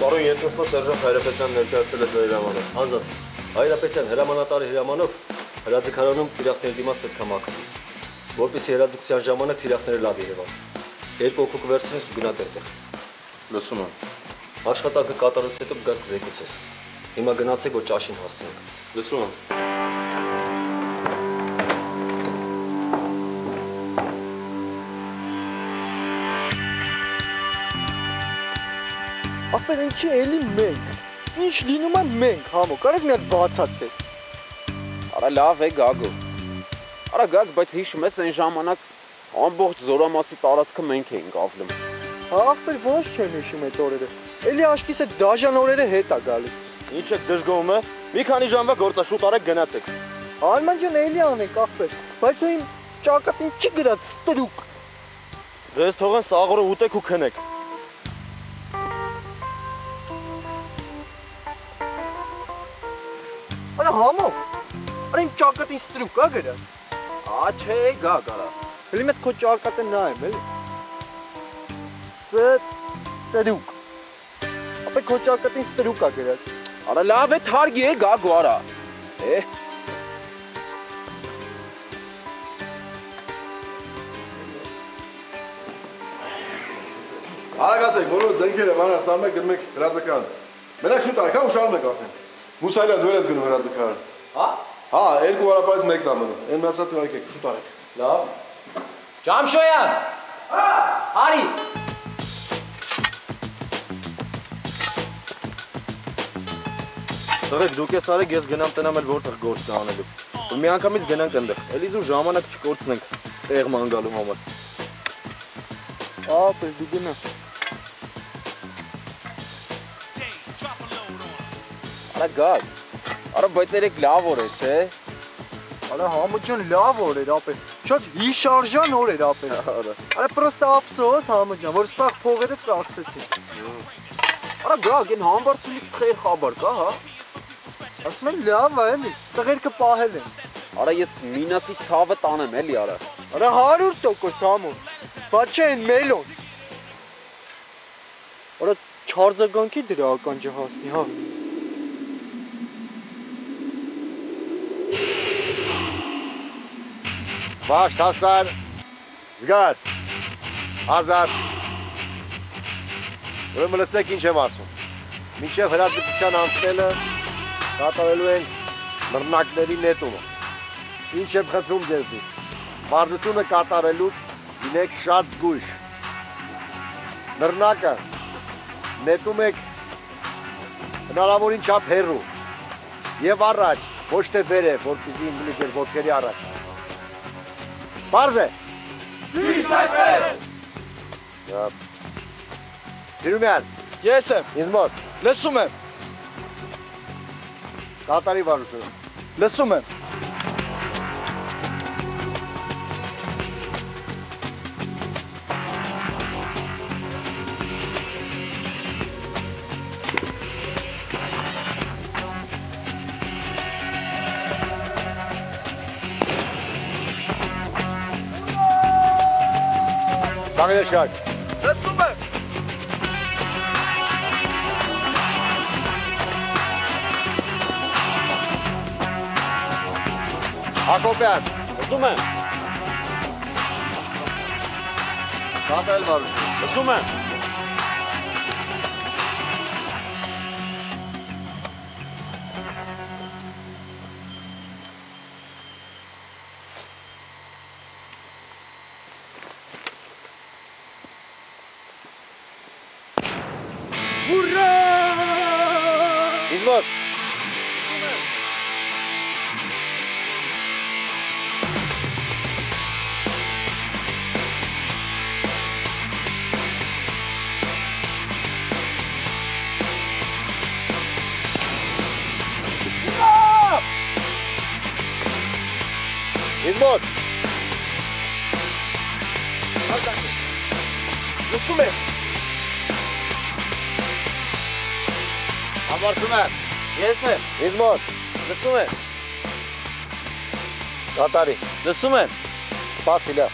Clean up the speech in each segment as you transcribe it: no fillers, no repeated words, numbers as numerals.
Պարոն Ենթասպա Սերժան Հայրապետյան ներկայացել է ձեր հրամանը։ Ազատ։ Հայրապետյան հրամանատարի հրամանով հրաձգարանում թիրախների դիմաց պետք է մաքրել, որպեսզի հրաձգության ժամանակ թիրախները լավ երևան։ Երկու օգուկ վերցնես ու գնա տեղ։ Լսում եմ։ Աշխատանքը կատարելուց հետո գազ կզեկուցես։ Հիմա գնացեք, որ ճաշին հասցնենք։ Լսում եմ։ Ապեր ինչի էլի մենք, ինչ լինում է մենք, համո, կարես մի հատ բացատրես։ Արա լավ է Գագո։ Արա Գագ, բայց հիշում ես այն ժամանակ ամբողջ Զորամասի տարածքը մենք էինք ավլում։ Հա, ապեր ոչ չեմ հիշում այդ օրերը։ Էլի աշկիս այդ դաժան օրերը հետ է գալիս։ Ինչ եք դժգոհում է։ Մի քանի ժամվա գործա շուտ արեք գնացեք։ Արման ջան, էլի անենք ապեր, բայց ու իմ ճակատին չի գրած ստրուկ։ Ձեզ թողեն սաղորը ուտեք ու քնեք։ Արա համո, արա իմ ճակատին ստրուկ ա գրած։ Ա չէ Գագ, արա։ Էլի մետ քո ճակատը նայեմ, էլի։ Ստրուկ։ Ապեր քո ճակատին ստրուկ ա գրած։ Արա լավ է թարգի է Գագո, արա։ Արագացեք, բոլորը ձենքերը բանը ստանում եք գնում եք հրաձգարան։ Մենակ շուտ արեք, հա ուշանում եք արդեն։ Մուսայլյան դու ես գնում հրաձգարան։ Հա? Հա, երկու հարաբայից մեկն ա մնում։ Այն մասը թվայեք, շուտ արեք։ Լավ։ Ջամշոյան։ Հա, արի։ Տղեկ դուք ես արեք, ես գնամ տնամ էլ որտեղ գործ է անելու։ Ու մի անգամից գնանք այնտեղ։ Էլի զուր ժամանակ չկորցնենք տեղ ման գալու համար։ Ապեր դու գնա։ Արա Գագ, արա բայց երեք լավ օր է, չէ։ Արա համո ջան, լավ օր էր ապեր։ Շատ հիշարժան օր էր ապեր։ Արա պրոստը ափսոս համո ջան, որ սաղ փողերը ծախսեցին։ Արա Գագ, այն համբարձունից խեր խաբար կա, հա։ Ասում են լավ է, էլի, տղերքը պահել են։ Արա ես մինասի ցավը տանեմ, էլի արա։ Արա 100% համո։ Բայց չէ են մելոն։ Արա չարձագանքի դրա ականջը հասնի, հա։ Վաշ, հասար, զգաս, ազատ։ Ուրեմն լսեք ինչ եմ ասում։ Մինչև հրաձգության անցնելը կատարելու են բռնակների նետումը։ Ինչ եմ խնդրում ձեզնից։ Մարզությունը կատարելուց լինեք շատ զգույշ։ Բռնակը նետում եք հնարավորին չափ հեռու եւ առաջ, ոչ թե վերև, որպեսզի ինգլի ձեր ոտքերի առաջ։ Պարզ է։ Ճիշտ այդպես։ Տիրումյան։ Ես եմ։ Ինձ մոտ։ Լսում եմ։ Կատարի վարությունը։ Լսում եմ։ Կանգնեք շարք։ Լսում եմ։ Հակոբյան։ Լսում եմ։ Կատարել վարությունը։ Լսում եմ։ Ուրա! Ինձ մոտ։ Ինձ մոտ։ Լսում եմ։ Համարցում եմ։ Ես եմ։ Ինձ մոտ։ Լսում եմ։ Կատարի։ Լսում եմ։ Սպաս իլա։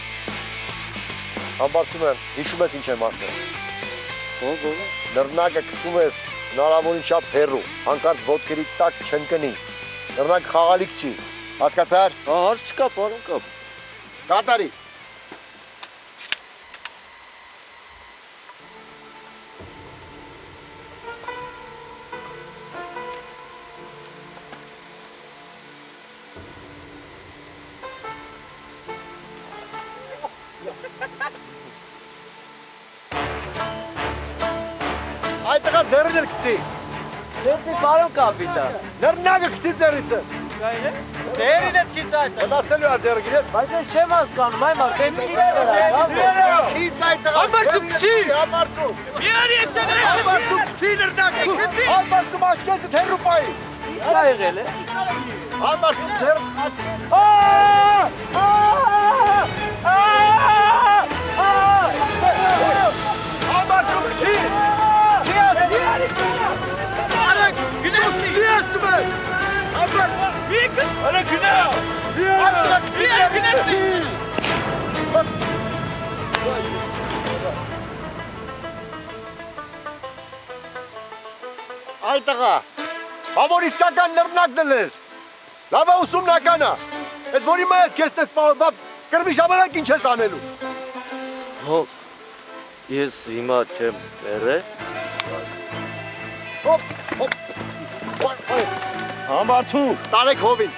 Համարցում եմ, հիշում ես ինչ եմ ասել։ Ո՞վ։ Լռնակը գցում ես հնարավորին շատ հեռու, հանկարծ ոտքերի տակ չընկնի։ Դեռնակ խաղալիք չի։ Հասկացար։ Հա, հարց չկա, պարոն կապ։ Կատարի։ Այդ տղա ձեռին էլ գցի։ Դեպի պարոն կապիտան։ Լեռնագը գցի ձեռիցը։ Դերին է քիծ այդ։ Դասելու է ձեռը գիրես։ Բայց ես չեմ հասկանում, այ մար, դեպի վրա։ Քիծ այդ տղա։ Համարցու գցի։ Համարցու։ Միանի ես եղել։ Համարցու գցի լեռնագը։ Համարցու մաշկեցը թերու պայի։ Ինչ է եղել է։ Համարցու ձեռ։ Համարցու գցի։ Այդ տղա, բավոր իսկական նռնակ դլեր, լավա ուսումնականա, այդ որի մայես կես տես պաղով, կրմի ժամանակ ինչ ես անելու։ Հոտ, ես հիմա չեմ երը։ Հոպ, հոպ, Համարցու։ տարեք հովին,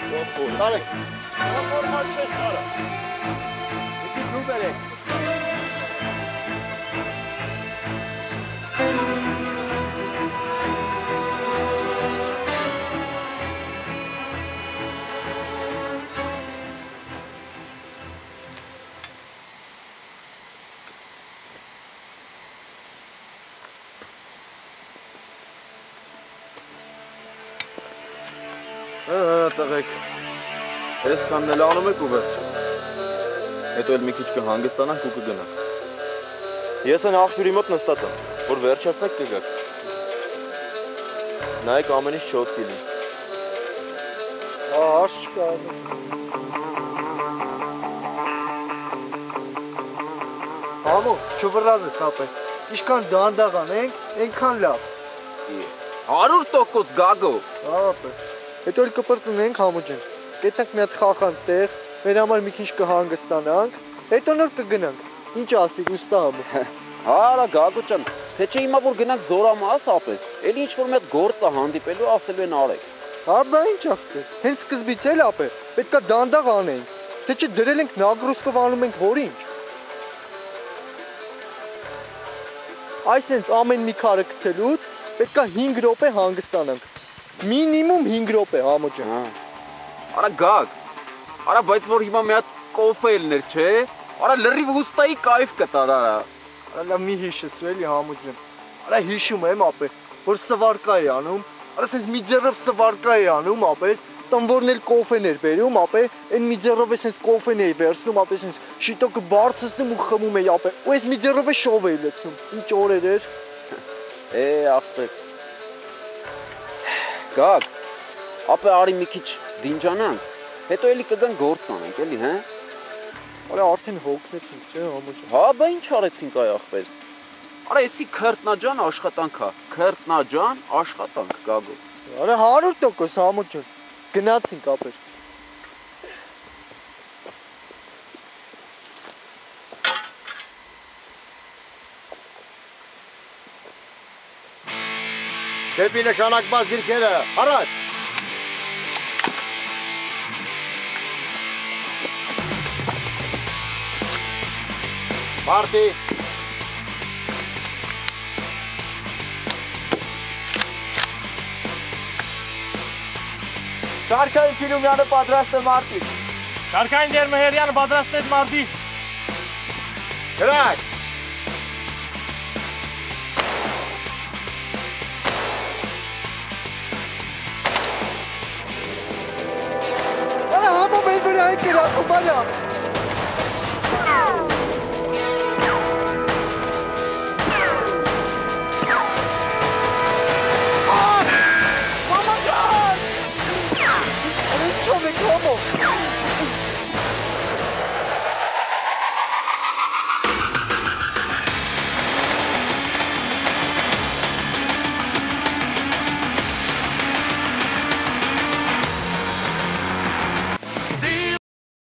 տարեք։ Նորմալ չէ սարը։ Դուք դու բերեք։ Տղեկ, ես կանն էլ անում եք ու վերջ, հետո էլ մի քիչ կհանգստանանք ու կգնանք։ Ես են աղբյուրի մոտ նստատ եմ, որ վերջացնեք կգաք։ Նայեք ամեն ինչ չոտ կիլի։ Աշ կա։ Համո, չվրազ ես ապե։ Ինչքան դանդաղ անենք, այնքան լավ։ 100% գագո։ Ապե։ Հետո էլ կպրծնենք համոջեն։ Գետնանք մի հատ խախան տեղ, մեր համար մի քիչ կհանգստանանք, հետո նոր կգնանք։ Ինչ ասիկ ուստա համո։ Արա գագո ջան, թե չէ հիմա որ գնանք զորամաս ապե, էլի ինչ որ մի հատ գործ է հանդիպելու ասելու են արեք։ Հա, բա ինչ աղբեր։ Հենց սկզբից էլ ապե, պետքա դանդաղ անենք։ Թե չէ դրել ենք նագրուսկով անում ենք որ ինչ։ Այսենց ամեն մի քարը գցելուց պետքա 5 րոպե հանգստանանք։ Մինիմում 5 րոպե համոջան։ Արա գագ։ Արա բայց որ հիմա մի հատ կոֆե ելներ, չէ։ Արա լրիվ ուստայի կայֆ կտար արա։ Արա լավ մի հիշեցու էլի համոջան։ Արա հիշում եմ ապե, որ սվարկա է անում։ Արա սենց մի ձեռով սվարկա է անում ապե, տանվորն էլ կոֆեն էր բերում ապե, այն մի ձեռով է սենց կոֆեն էի վերցնում ապե, սենց շիտոկը բարձրացնում ու խմում էի ապե։ Ու այս մի ձեռով է շով էի լցնում։ Ինչ օրեր էր։ Աղբեր։ Գագ, ապե արի մի քիչ դինջանանք, հետո էլի կգան գործ կանենք, էլի, հա։ Արա արդեն հոգնեցինք, չէ, համոջան։ Հա, բա ինչ արեցինք այ աղբեր։ Արա էսի քրտնաջան աշխատանք է, քրտնաջան աշխատանք, գագո։ Արա 100% համոջան։ Գնացինք ապեր։ Դեպի նշանակված դիրքերը, առաջ։ Մարտի։ Շարքային Ֆիլումյանը պատրաստ է մարտի։ Շարքային Դերմեհերյանը պատրաստ է մարտի։ Գրակ։ Արա համո մեր վրա է կրակում, արա։